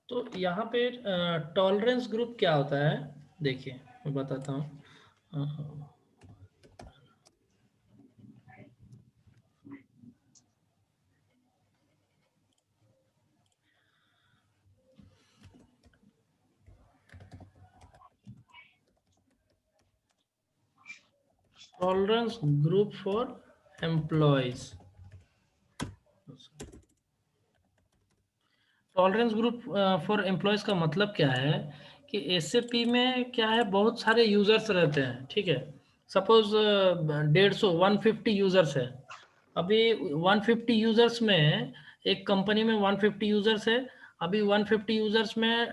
तो यहाँ पे टॉलरेंस ग्रुप क्या होता है, देखिए मैं बताता हूँ। Tolerance group for employees. Tolerance group for employees का मतलब क्या है कि एसएपी में क्या है, बहुत सारे यूजर्स रहते हैं, ठीक है। सपोज 150 150 यूजर्स है। अभी 150 यूजर्स में, एक कंपनी में 150 यूजर्स है। अभी 150 यूजर्स में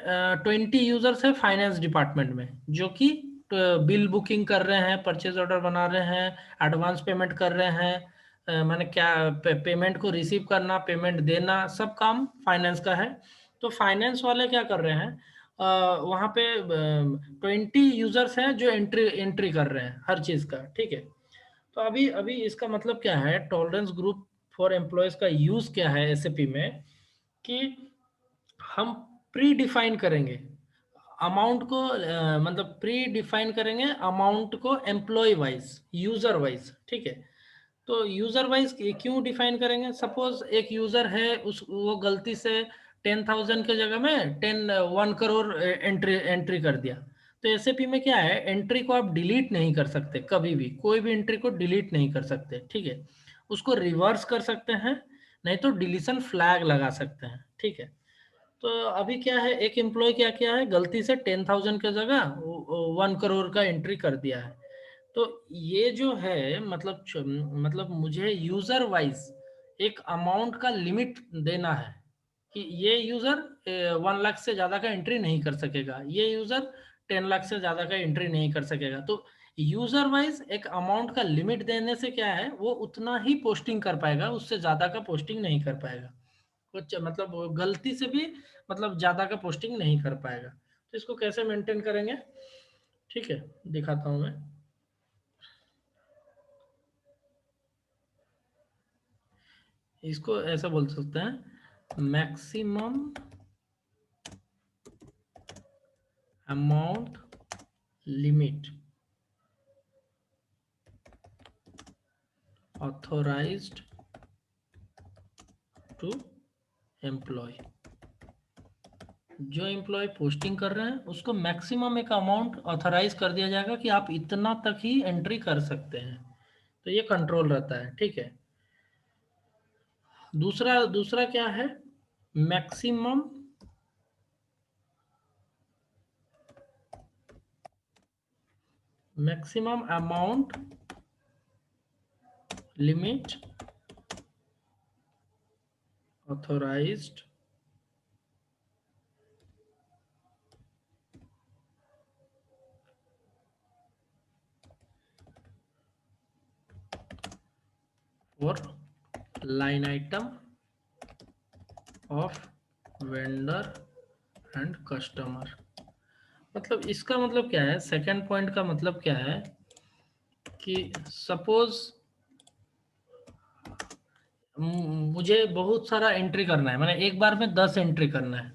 20 यूजर्स है फाइनेंस डिपार्टमेंट में, जो कि बिल बुकिंग कर रहे हैं, परचेज ऑर्डर बना रहे हैं, एडवांस पेमेंट कर रहे हैं, मैंने क्या पेमेंट को रिसीव करना, पेमेंट देना, सब काम फाइनेंस का है। तो फाइनेंस वाले क्या कर रहे हैं, वहाँ पे 20 यूजर्स हैं जो एंट्री एंट्री कर रहे हैं हर चीज़ का, ठीक है। तो अभी अभी इसका मतलब क्या है, टॉलरेंस ग्रुप फॉर एम्प्लॉयज का यूज क्या है एसएपी में, कि हम प्री डिफाइन करेंगे अमाउंट को, मतलब प्री डिफाइन करेंगे अमाउंट को एम्प्लॉय वाइज, यूजर वाइज, ठीक है। तो यूजर वाइज क्यों डिफाइन करेंगे, सपोज एक यूजर है, उस वो गलती से 10,000 के जगह में 1 करोड़ एंट्री एंट्री कर दिया। तो एसएपी में क्या है, एंट्री को आप डिलीट नहीं कर सकते, कभी भी कोई भी एंट्री को डिलीट नहीं कर सकते, ठीक है। उसको रिवर्स कर सकते हैं, नहीं तो डिलीशन फ्लैग लगा सकते हैं, ठीक है। तो अभी क्या है, एक एम्प्लॉय क्या किया है, गलती से 10,000 के जगह 1 करोड़ का एंट्री कर दिया है। तो ये जो है, मतलब मुझे यूजर वाइज एक अमाउंट का लिमिट देना है, कि ये यूजर 1 लाख से ज्यादा का एंट्री नहीं कर सकेगा, ये यूजर 10 लाख से ज्यादा का एंट्री नहीं कर सकेगा। तो यूजर वाइज एक अमाउंट का लिमिट देने से क्या है, वो उतना ही पोस्टिंग कर पाएगा, उससे ज्यादा का पोस्टिंग नहीं कर पाएगा। कुछ मतलब वो गलती से भी मतलब ज्यादा का पोस्टिंग नहीं कर पाएगा। तो इसको कैसे मेंटेन करेंगे, ठीक है, दिखाता हूं मैं। इसको ऐसा बोल सकते हैं, maximum amount limit authorized to employ. जो एम्प्लॉय पोस्टिंग कर रहे हैं उसको मैक्सिमम एक अमाउंट ऑथराइज कर दिया जाएगा कि आप इतना तक ही एंट्री कर सकते हैं। तो ये कंट्रोल रहता है, ठीक है। दूसरा दूसरा क्या है, maximum maximum amount limit authorized for line item of vendor and customer. मतलब इसका मतलब क्या है, सेकंड पॉइंट का मतलब क्या है, कि सपोज मुझे बहुत सारा एंट्री करना है, मैंने एक बार में 10 एंट्री करना है।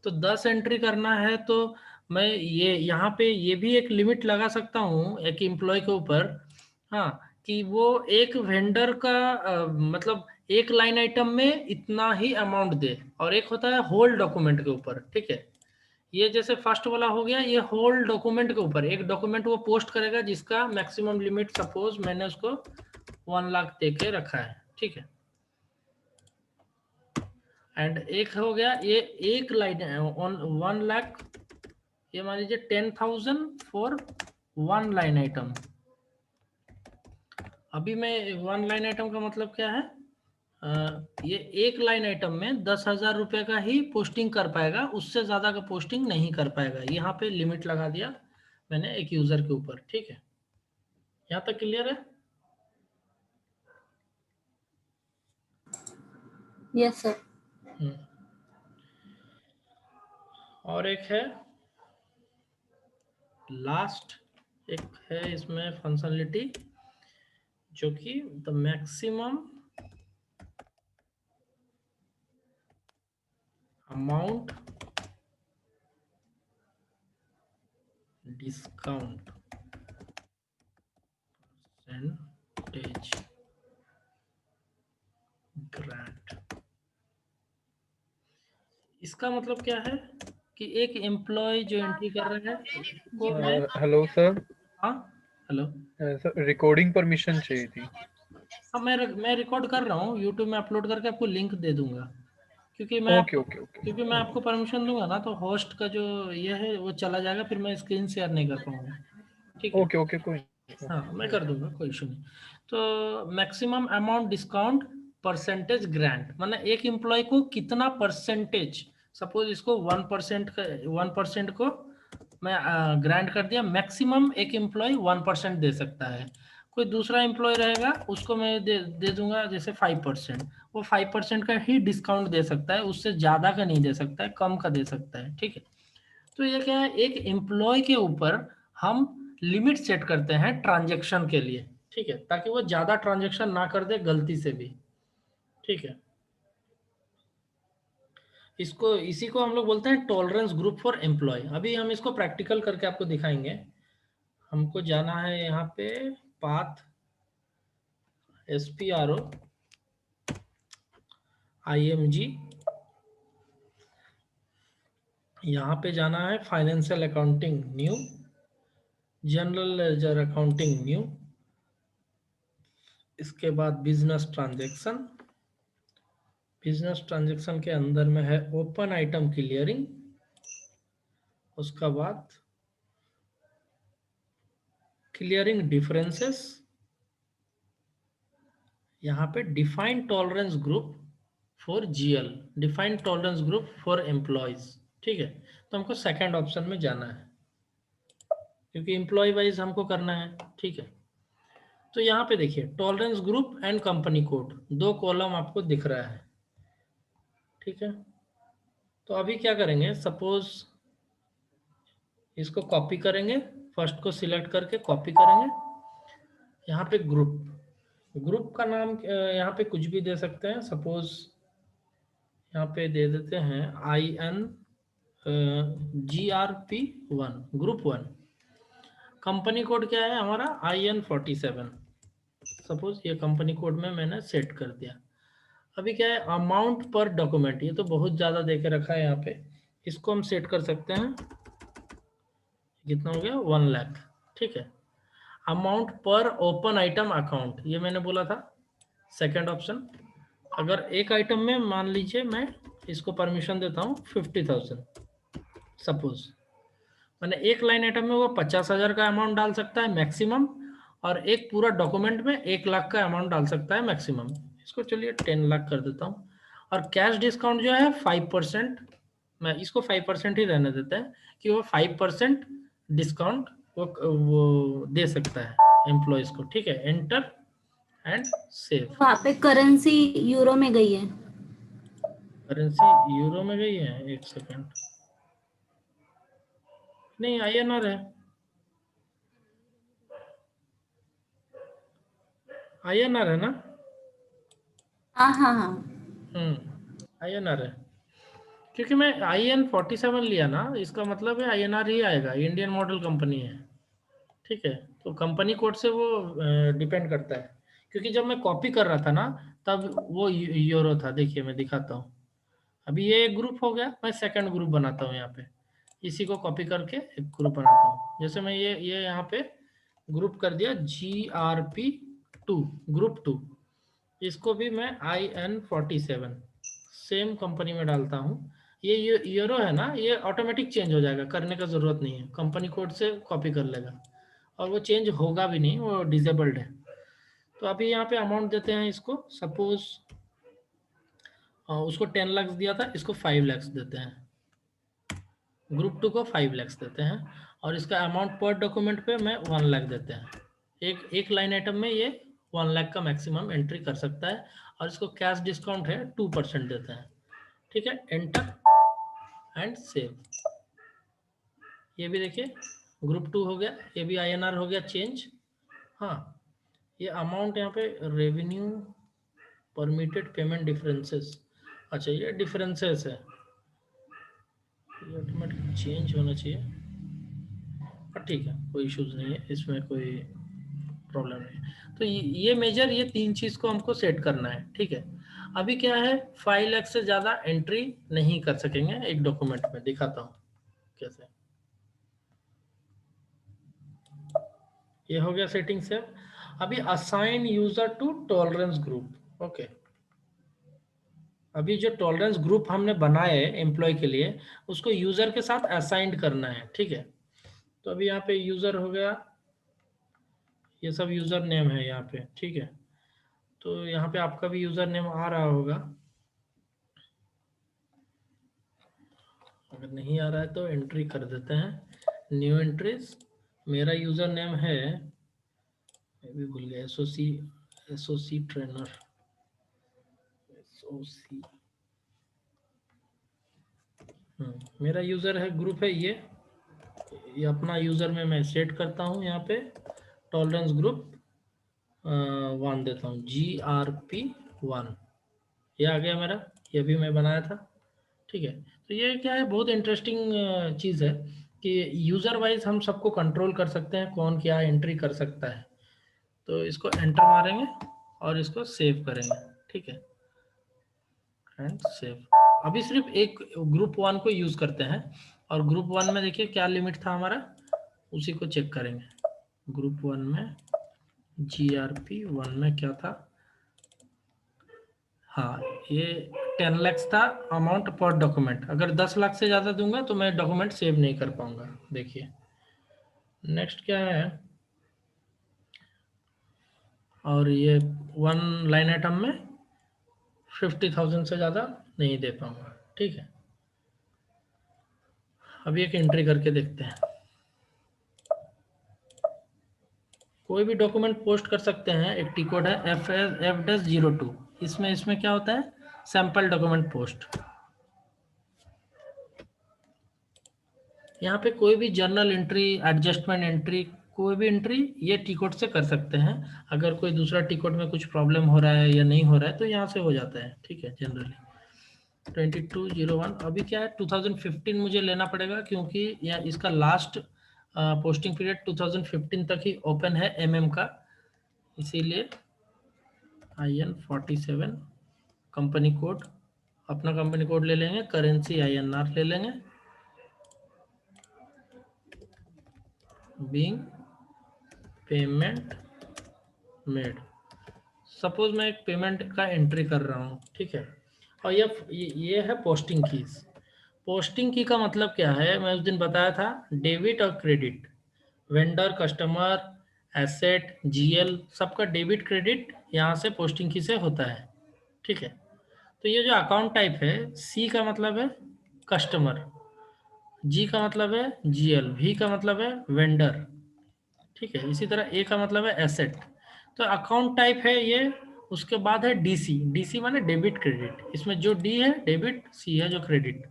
तो 10 एंट्री करना है, तो मैं ये यहाँ पे ये भी एक लिमिट लगा सकता हूँ एक एम्प्लॉय के ऊपर, हाँ, कि वो एक वेंडर का मतलब एक लाइन आइटम में इतना ही अमाउंट दे, और एक होता है होल डॉक्यूमेंट के ऊपर, ठीक है। ये जैसे फर्स्ट वाला हो गया, ये होल डॉक्यूमेंट के ऊपर, एक डॉक्यूमेंट वो पोस्ट करेगा जिसका मैक्सिमम लिमिट सपोज मैंने उसको 1 लाख दे के रखा है, ठीक है। एंड एक हो गया ये एक लाइन 1 लाख, ये मान लीजिए 10,000 फॉर 1 लाइन आइटम। अभी मैं 1 लाइन आइटम का मतलब क्या है, ये एक लाइन आइटम में 10,000 रुपये का ही पोस्टिंग कर पाएगा, उससे ज्यादा का पोस्टिंग नहीं कर पाएगा। यहाँ पे लिमिट लगा दिया मैंने एक यूजर के ऊपर, ठीक है। यहाँ तक क्लियर है। Yes sir. हम्म। और एक है लास्ट, एक है इसमें फंक्शनलिटी, जो कि the maximum amount discount percentage grant. इसका मतलब क्या है कि एक एम्प्लॉय जो एंट्री कर रहा है उसको मैं, हेलो सर। हाँ हेलो, सर रिकॉर्डिंग परमिशन चाहिए थी। हाँ मैं रिकॉर्ड कर रहा हूँ, यूट्यूब में अपलोड करके आपको लिंक दे दूंगा, क्योंकि मैं ओके आपको ओके ओके क्योंकि मैं आपको परमिशन दूंगा ना तो होस्ट का जो ये है वो चला जाएगा, फिर मैं स्क्रीन शेयर नहीं कर पाऊंगा। ठीक है, ओके ओके कोई नहीं। हाँ मैं कर दूंगा, कोई इशू नहीं। तो maximum amount discount percentage grant, मतलब एक एम्प्लॉय को कितना परसेंटेज, सपोज इसको 1% का 1% को मैं ग्रांट कर दिया, मैक्सिमम एक एम्प्लॉय 1% दे सकता है। कोई दूसरा एम्प्लॉय रहेगा उसको मैं दे दूंगा जैसे 5%, वो 5% का ही डिस्काउंट दे सकता है, उससे ज़्यादा का नहीं दे सकता है, कम का दे सकता है। ठीक है, तो ये क्या है, एक एम्प्लॉय के ऊपर हम लिमिट सेट करते हैं ट्रांजैक्शन के लिए। ठीक है, ताकि वो ज़्यादा ट्रांजैक्शन ना कर दे गलती से भी। ठीक है, इसको इसी को हम लोग बोलते हैं टॉलरेंस ग्रुप फॉर एम्प्लॉय। अभी हम इसको प्रैक्टिकल करके आपको दिखाएंगे। हमको जाना है यहाँ पे पाथ SPRO IMG, यहाँ पे जाना है financial accounting new, general ledger accounting new, इसके बाद बिजनेस ट्रांजैक्शन, बिजनेस ट्रांजैक्शन के अंदर में है ओपन आइटम क्लियरिंग, उसका बाद क्लियरिंग डिफरेंसेस, यहाँ पे defined tolerance group for GL, defined tolerance group for employees. ठीक है, तो हमको सेकंड ऑप्शन में जाना है क्योंकि एम्प्लॉय वाइज हमको करना है। ठीक है, तो यहाँ पे देखिए tolerance group and company code, दो कॉलम आपको दिख रहा है। ठीक है, तो अभी क्या करेंगे, सपोज इसको कॉपी करेंगे, फर्स्ट को सिलेक्ट करके कॉपी करेंगे, यहाँ पे ग्रुप का नाम यहाँ पे कुछ भी दे सकते हैं, सपोज यहाँ पे दे देते हैं INGRP1 ग्रुप 1। कंपनी कोड क्या है हमारा IN47, सपोज ये कंपनी कोड में मैंने सेट कर दिया। अभी क्या है, अमाउंट पर डॉक्यूमेंट, ये तो बहुत ज़्यादा दे के रखा है यहाँ पे, इसको हम सेट कर सकते हैं, कितना हो गया 1 लाख। ठीक है, अमाउंट पर ओपन आइटम अकाउंट, ये मैंने बोला था सेकंड ऑप्शन। अगर एक आइटम में मान लीजिए मैं इसको परमिशन देता हूँ 50,000 सपोज, मैंने एक लाइन आइटम में वो 50,000 का अमाउंट डाल सकता है मैक्सिमम, और एक पूरा डॉक्यूमेंट में 1 लाख का अमाउंट डाल सकता है मैक्सिमम। इसको चलिए 10 लाख कर देता हूँ। और कैश डिस्काउंट जो है 5%, मैं इसको 5% ही रहने देते हैं कि वो 5% डिस्काउंट वो दे सकता है एम्प्लॉयज को। ठीक है, एंटर एंड सेव। वहाँ पे करेंसी यूरो में गई है। करेंसी यूरो में गई है, एक सेकेंड, नहीं INR है, INR है ना। हाँ हाँ हाँ। INR है, क्योंकि मैं IN47 लिया ना, इसका मतलब है INR ही आएगा, इंडियन मॉडल कंपनी है। ठीक है, तो कंपनी कोड से वो डिपेंड करता है, क्योंकि जब मैं कॉपी कर रहा था ना तब वो यूरो था। देखिए मैं दिखाता हूँ, अभी ये एक ग्रुप हो गया, मैं सेकंड ग्रुप बनाता हूँ यहाँ पे, इसी को कॉपी करके एक ग्रुप बनाता हूँ। जैसे मैं ये यहाँ पे ग्रुप कर दिया GRP2 ग्रुप 2, इसको भी मैं IN47 सेम कंपनी में डालता हूँ। ये यूरो है ना, ये ऑटोमेटिक चेंज हो जाएगा, करने का ज़रूरत नहीं है, कंपनी कोड से कॉपी कर लेगा, और वो चेंज होगा भी नहीं, वो डिसेबल्ड है। तो अभी यहाँ पे अमाउंट देते हैं इसको, सपोज उसको 10 लाख दिया था, इसको 5 लाख देते हैं, ग्रुप 2 को 5 लाख देते हैं, और इसका अमाउंट पर डॉक्यूमेंट पे मैं 1 लाख देते हैं। एक एक लाइन आइटम में ये 1 लाख का मैक्सिमम एंट्री कर सकता है, और इसको कैश डिस्काउंट है 2% देते हैं। ठीक है, एंटर एंड सेव। ये भी देखिए ग्रुप 2 हो गया, ये भी INR हो गया चेंज। हाँ, ये अमाउंट यहाँ पे रेवेन्यू परमिटेड पेमेंट डिफरेंसेस, अच्छा ये डिफरेंसेस है, ये ऑटोमेटिक चेंज होना चाहिए। ठीक है, कोई इश्यूज नहीं है इसमें, कोई प्रॉब्लम नहीं है। तो ये मेजर, ये 3 चीज को हमको सेट करना है, ठीक है। अभी क्या है, 5 लाख से ज्यादा एंट्री नहीं कर सकेंगे एक डॉक्यूमेंट में। दिखाता हूँ कैसे। ये हो गया सेटिंग से। अभी assign user to tolerance group. Okay, अभी जो टॉलरेंस ग्रुप हमने बनाए एम्प्लॉय के लिए, उसको यूजर के साथ असाइंड करना है, ठीक है। तो अभी यहाँ पे यूजर हो गया, ये सब यूजर नेम है यहाँ पे, ठीक है। तो यहाँ पे आपका भी यूजर नेम आ रहा होगा, अगर नहीं आ रहा है तो एंट्री कर देते हैं, न्यू एंट्रीज। मेरा यूजर नेम है, मैं भी भूल गया, एसओसी ट्रेनर, एसओसी। मेरा यूजर है, ग्रुप है ये अपना यूजर में मैं सेट करता हूँ यहाँ पे, टॉलरेंस ग्रुप 1 देता हूँ, GRP1। ये आ गया मेरा, ये भी मैं बनाया था, ठीक है। तो ये क्या है, बहुत इंटरेस्टिंग चीज़ है कि यूज़र वाइज हम सबको कंट्रोल कर सकते हैं, कौन क्या एंट्री कर सकता है। तो इसको एंटर मारेंगे और इसको सेव करेंगे, ठीक है, एंड सेव। अभी सिर्फ एक ग्रुप 1 को यूज़ करते हैं, और ग्रुप 1 में देखिए क्या लिमिट था हमारा, उसी को चेक करेंगे। ग्रुप 1 में GRP1 में क्या था, हाँ, ये 10 लाख था अमाउंट पर डॉक्यूमेंट। अगर 10 लाख से ज़्यादा दूंगा तो मैं डॉक्यूमेंट सेव नहीं कर पाऊंगा। देखिए नेक्स्ट क्या है, और ये 1 लाइन आइटम में 50,000 से ज़्यादा नहीं दे पाऊंगा, ठीक है। अभी एक एंट्री करके देखते हैं। कोई भी डॉक्यूमेंट पोस्ट कर सकते हैं, एक टी कोड है F-02। इसमें क्या होता है, सैंपल डॉक्यूमेंट पोस्ट। यहाँ पे कोई भी जर्नल एंट्री, एडजस्टमेंट एंट्री, कोई भी एंट्री ये टी कोड से कर सकते हैं। अगर कोई दूसरा टी कोड में कुछ प्रॉब्लम हो रहा है या नहीं हो रहा है तो यहाँ से हो जाता है, ठीक है। जनरली 2201, अभी क्या है 2015 मुझे लेना पड़ेगा, क्योंकि यह इसका लास्ट पोस्टिंग पीरियड 2015 तक ही ओपन है का, इसीलिए IN47 कंपनी कोड, अपना कंपनी कोड ले लेंगे, करेंसी INR ले लेंगे, बीइंग पेमेंट मेड। सपोज मैं एक पेमेंट का एंट्री कर रहा हूँ, ठीक है। और ये है पोस्टिंग कीज। पोस्टिंग की का मतलब क्या है, मैं उस दिन बताया था, डेबिट और credit, vendor, customer, asset, GL, सबका डेबिट क्रेडिट यहाँ से पोस्टिंग की से होता है, ठीक है। तो ये जो अकाउंट टाइप है, C का मतलब है कस्टमर, G का मतलब है GL, V का मतलब है वेंडर, ठीक है। इसी तरह A का मतलब है एसेट। तो अकाउंट टाइप है ये। उसके बाद है DC माने डेबिट क्रेडिट। इसमें जो D है डेबिट, C है जो क्रेडिट।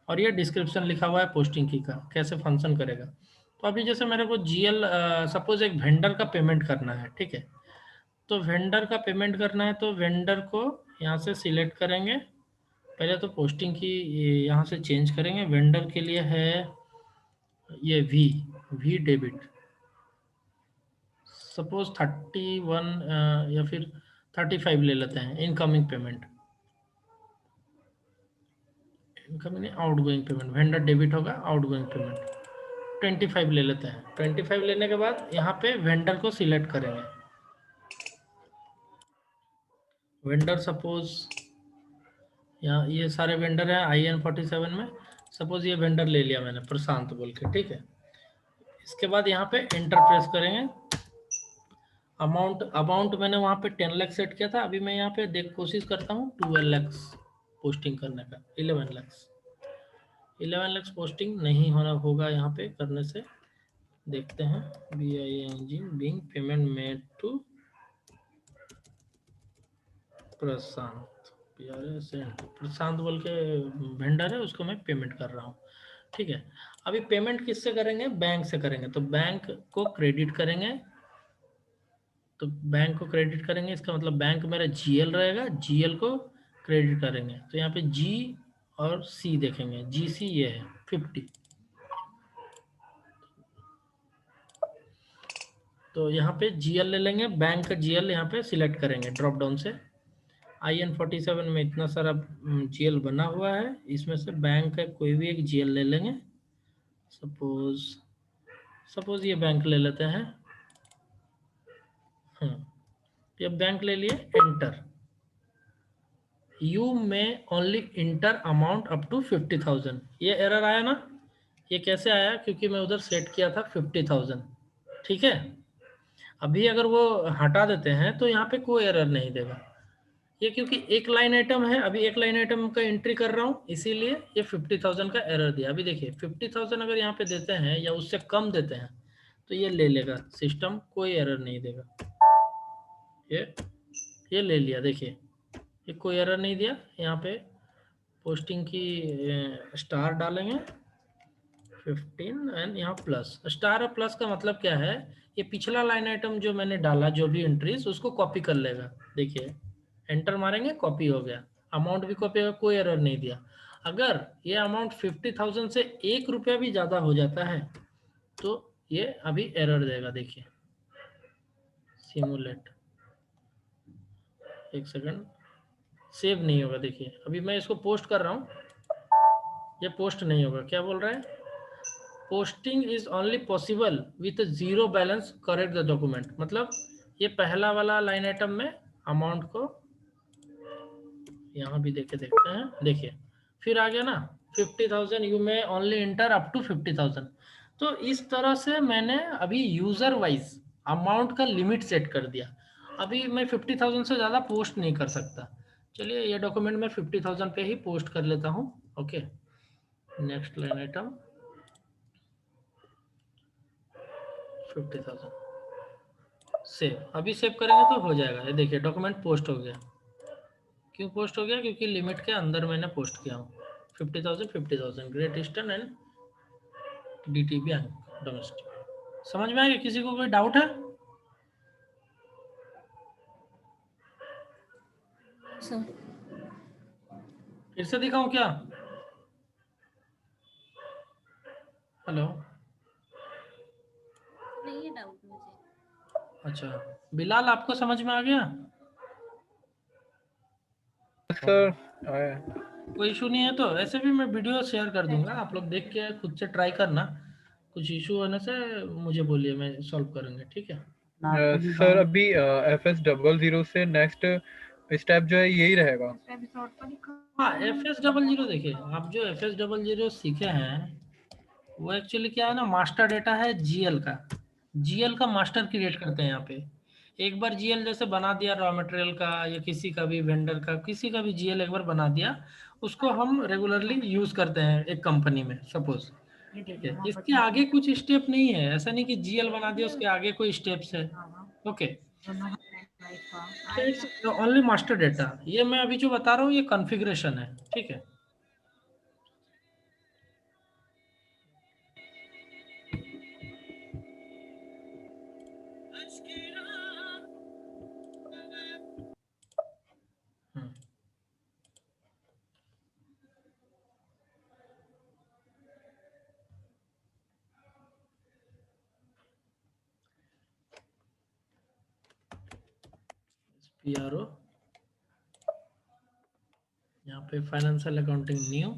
और ये डिस्क्रिप्शन लिखा हुआ है पोस्टिंग की का, कैसे फंक्शन करेगा। तो अभी जैसे मेरे को GL, सपोज एक वेंडर का पेमेंट करना है, ठीक है। तो वेंडर का पेमेंट करना है तो वेंडर को यहाँ से सिलेक्ट करेंगे। पहले तो पोस्टिंग की यहाँ से चेंज करेंगे। वेंडर के लिए है ये V डेबिट, सपोज 31 या फिर 35 ले लेते हैं। Incoming payment, incoming outgoing payment, vendor debit होगा, आउटगोइंग पेमेंट 25 ले लेते हैं। 25 लेने के बाद यहाँ पे वेंडर को सिलेक्ट करेंगे। वेंडर सपोज यहाँ ये सारे वेंडर हैं IN47 में। सपोज ये वेंडर ले लिया मैंने, प्रशांत बोल के, ठीक है। इसके बाद यहाँ पे एंटर प्रेस करेंगे। अमाउंट मैंने वहाँ पे 10 लाख सेट किया था। अभी मैं यहाँ पे कोशिश करता हूँ 12 लाख पोस्टिंग करने का। 11 लाख पोस्टिंग नहीं होगा यहाँ पे करने से। देखते हैं, बीइंग पेमेंट मेड टू प्रशांत, प्रशांत बोल के वेंडर है, उसको मैं पेमेंट कर रहा हूँ, ठीक है। अभी पेमेंट किससे करेंगे, बैंक से करेंगे। तो बैंक को क्रेडिट करेंगे। इसका मतलब बैंक मेरा GL रहेगा, GL को क्रेडिट करेंगे। तो यहाँ पे G और C देखेंगे, GC ये है 50। तो यहाँ पे जीएल ले लेंगे, बैंक का जीएल यहाँ पे सिलेक्ट करेंगे ड्रॉप डाउन से। IN47 में इतना सारा जीएल बना हुआ है, इसमें से बैंक का कोई भी एक जीएल ले लेंगे। सपोज ये बैंक ले लेते हैं। ये बैंक ले लिए, enter. You may only enter amount up to 50,000। ये एरर आया ना, ये कैसे आया? क्योंकि मैं उधर सेट किया था 50,000, ठीक है। अभी अगर वो हटा देते हैं तो यहाँ पे कोई एरर नहीं देगा। ये क्योंकि एक लाइन आइटम है, अभी एक लाइन आइटम का एंट्री कर रहा हूँ, इसीलिए ये 50,000 का एरर दिया। अभी देखिए 50,000 अगर यहाँ पे देते हैं या उससे कम देते हैं तो ये ले लेगा सिस्टम, कोई एरर नहीं देगा। ये ले लिया, देखिए ये कोई एरर नहीं दिया। यहाँ पे पोस्टिंग की स्टार डालेंगे 15 एंड यहाँ प्लस। स्टार और प्लस का मतलब क्या है? ये पिछला लाइन आइटम जो मैंने डाला, जो भी एंट्रीज, उसको कॉपी कर लेगा। देखिए एंटर मारेंगे, कॉपी हो गया, अमाउंट भी कॉपी होगा, कोई एरर नहीं दिया। अगर ये अमाउंट 50,000 से 1 रुपया भी ज़्यादा हो जाता है तो ये अभी एरर देगा। देखिए सिमुलेट, एक सेकंड, सेव नहीं होगा। देखिए अभी मैं इसको पोस्ट कर रहा हूँ, ये पोस्ट नहीं होगा। क्या बोल रहा है? Posting is only possible with 0 balance, correct the document. मतलब ये पहला वाला लाइन आइटम में अमाउंट को यहाँ भी देखे देखते हैं। देखिए फिर आ गया ना 50,000, you may only inter up to 50,000। तो इस तरह से मैंने अभी यूजर वाइज अमाउंट का लिमिट सेट कर दिया। अभी मैं 50,000 से ज़्यादा पोस्ट नहीं कर सकता। चलिए ये डॉक्यूमेंट मैं 50,000 पे ही पोस्ट कर लेता हूँ। Okay, next line item 50,000, save. अभी सेव करेंगे तो हो जाएगा। ये देखिए डॉक्यूमेंट पोस्ट हो गया। क्यों पोस्ट हो गया? क्योंकि लिमिट के अंदर मैंने पोस्ट किया हूँ। 50,000 50,000, great eastern and DT bank domestic. समझ में आ गया? किसी को कोई डाउट है? सर फिर से दिखाऊं क्या? हेलो, नहीं है डाउट मुझे। अच्छा बिलाल, आपको समझ में आ गया? सर आया। कोई इशू नहीं है तो ऐसे भी मैं वीडियो शेयर कर दूंगा, आप लोग देख के खुद से ट्राई करना। कुछ इशू होने से मुझे बोलिए, मैं सॉल्व करेंगे, ठीक है। सर अभी FS00 से नेक्स्ट स्टेप जो है यही रहेगा। हाँ FS00, देखिए आप जो FS00 सीखे हैं वो एक्चुअली क्या है ना, मास्टर डेटा है जीएल का। जीएल का मास्टर क्रिएट करते हैं यहाँ पे। एक बार जीएल जैसे बना दिया रॉ मटेरियल का या किसी का भी वेंडर का, किसी का भी जीएल एक बार बना दिया, उसको हम रेगुलरली यूज करते हैं एक कंपनी में सपोज। ठीक है, इसके आगे कुछ स्टेप नहीं है। ऐसा नहीं कि जीएल बना दिया उसके आगे कोई स्टेप्स है। Okay, it's only master data. ये मैं अभी जो बता रहा हूँ ये कॉन्फ़िगरेशन है, ठीक है। PRO, यहाँ पे फाइनेंशियल अकाउंटिंग न्यू,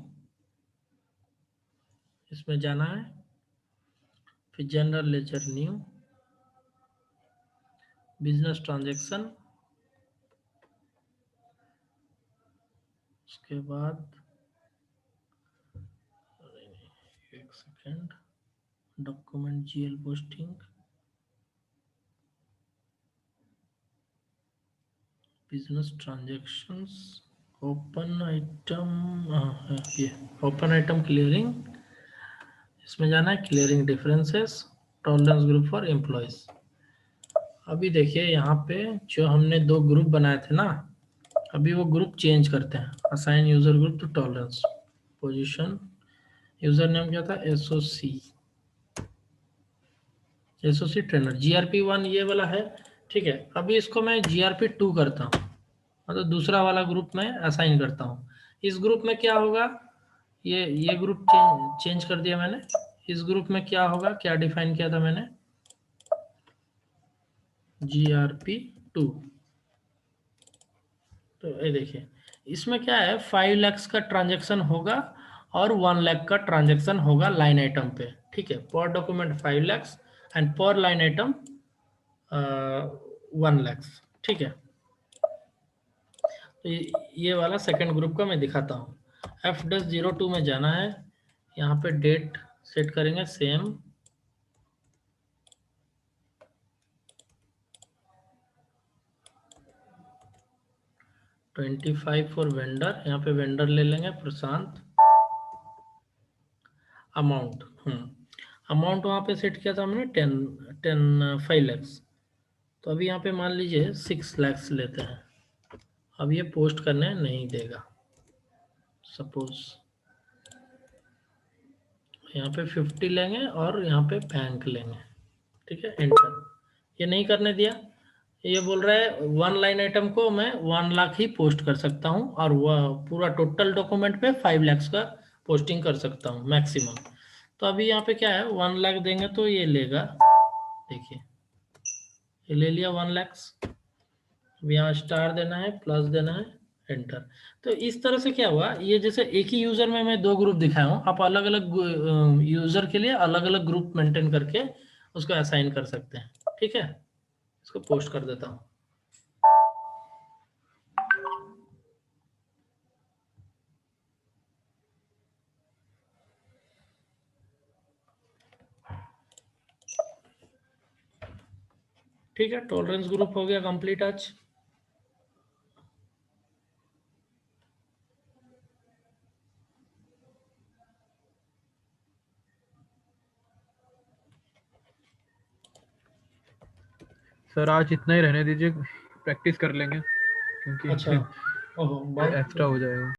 इसमें जाना है। फिर general ledger new, business transaction, उसके बाद एक second, document GL posting, business transactions, open item, ये ओपन आइटम क्लियरिंग, इसमें जाना है। Clearing differences, tolerance group for employees. अभी देखिए यहाँ पे जो हमने 2 ग्रुप बनाए थे ना, अभी वो ग्रुप चेंज करते हैं। Assign user group to tolerance, position, user name क्या था? एसओसी ट्रेनर, GRP1 ये वाला है, ठीक है। अभी इसको मैं GRP2 करता हूँ, मतलब दूसरा वाला ग्रुप में असाइन करता हूँ। इस ग्रुप में क्या होगा? ये ग्रुप चेंज कर दिया मैंने। इस ग्रुप में क्या होगा? क्या डिफाइन किया था मैंने? GRP2। तो ये देखिए इसमें क्या है 5 लाख का ट्रांजैक्शन होगा और 1 लाख का ट्रांजैक्शन होगा लाइन आइटम पे, ठीक है। पर डॉक्यूमेंट 5 लाख एंड पर लाइन आइटम 1 लाख, ठीक है। तो ये वाला सेकंड ग्रुप का मैं दिखाता हूँ। F-02 में जाना है, यहाँ पे डेट सेट करेंगे सेम, $25 फॉर वेंडर, यहाँ पे वेंडर ले लेंगे प्रशांत। अमाउंट अमाउंट वहाँ पे सेट किया था हमने 5 लाख। तो अभी यहाँ पे मान लीजिए 6 लाख लेते हैं। अब ये पोस्ट करने नहीं देगा। सपोज यहाँ पे 50 लेंगे और यहाँ पे बैंक लेंगे, ठीक है। एंटर। ये नहीं करने दिया, ये बोल रहा है 1 लाइन आइटम को मैं 1 लाख ही पोस्ट कर सकता हूँ और वह पूरा टोटल डॉक्यूमेंट पे 5 लाख का पोस्टिंग कर सकता हूँ मैक्सिमम। तो अभी यहाँ पे क्या है 1 लाख देंगे तो ये लेगा, देखिए ये ले लिया 1 लाख। अब यहाँ स्टार देना है, प्लस देना है, एंटर। तो इस तरह से क्या हुआ, ये जैसे एक ही यूजर में मैं 2 ग्रुप दिखाया हूँ, आप अलग अलग यूजर के लिए अलग अलग ग्रुप मेंटेन करके उसको असाइन कर सकते हैं, ठीक है। इसको पोस्ट कर देता हूँ। ठीक है, टॉलरेंस ग्रुप हो गया कंप्लीट आज। सर आज इतना ही रहने दीजिए, प्रैक्टिस कर लेंगे क्योंकि अच्छा, ओहो, बहुत एक्स्ट्रा हो जाएगा।